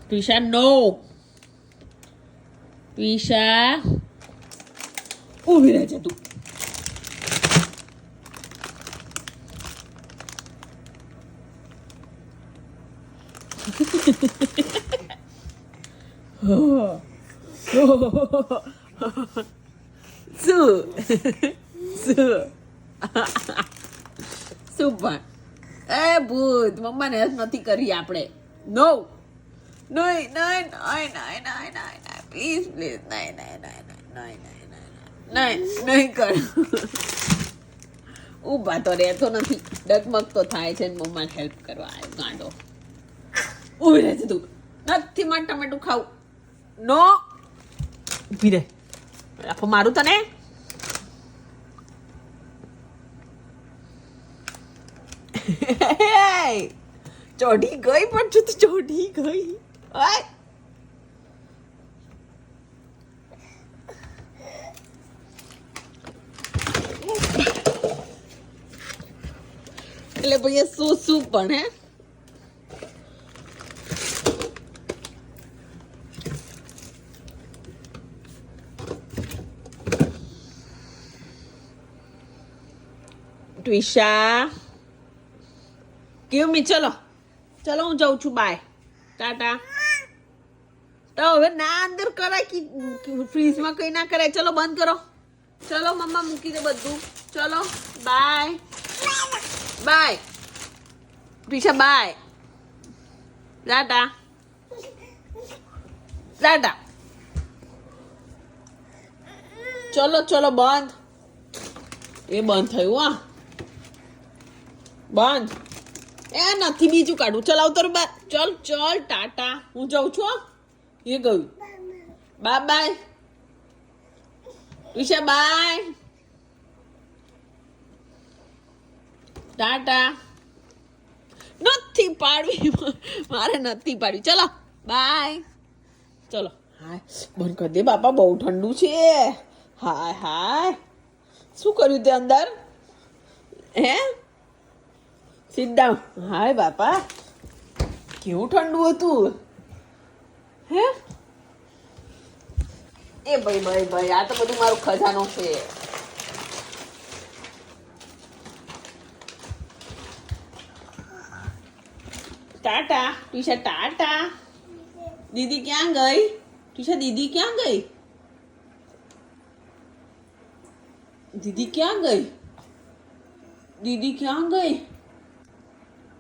ટ્વિશા નો. ટ્વિશા ઊભી રહે છે તું. શું પણ એ ભૂત મમ્માને હેલ્પ નથી કરી આપણે. નો નહીં નહીં નહીં નહીં નહીં નહીં પ્લીઝ પ્લીઝ નહીં નહીં નહીં નહીં નહીં નહીં નહીં કર. ઊભા તો રહેતો નથી, ડગમગ તો થાય છે ને મમ્માને હેલ્પ કરવા આવ્યો ગાંડો. ઊભી રહે છે તું. નથી માં ટમેટું ખાવું. નો ઊભી રહે. આપો મારું તને. ચોઢી ગઈ પણ છું તું ચોઢી ગઈ. એટલે ભાઈ શું શું પણ હે. ટ્વિશા કેવું મી ચલો ચલો હું જાઉં છું. બાય ટાટા. તો હવે ના અંદર કરાય કે ફ્રીજમાં કઈ ના કરાય. ચલો બંધ કરો. ચલો મમ્મા મૂકી દે બધું. ચલો બાય બાય ટ્વિશા બાય. ટાટા ટાટા. ચલો ચલો બંધ. એ બંધ થયું. હા બંધ. એ નથી બીજું કાઢું. ચલ આવતો રે બા. ચલ ચલ ટાટા હું જાઉં છું. એ ગયું. બાય બાય ટ્વિશા બાય ટાટા. નથી પાડવી મારે નથી પાડવી. ચલો બાય. ચલો હાય બંધ કરી દે બાપા બહુ ઠંડુ છે. હાય હાય શું કર્યું તે અંદર હે. Sit down. હાય બાપા કેવું ઠંડુ હતું હે. એ ભાઈ ભાઈ ભાઈ આ તો બધું મારો ખજાનો છે. ટાટા ટ્વિશા ટાટા. દીદી ક્યાં ગઈ? ટ્વિશા દીદી ક્યાં ગઈ? દીદી ક્યાં ગઈ? દીદી ક્યાં ગઈ?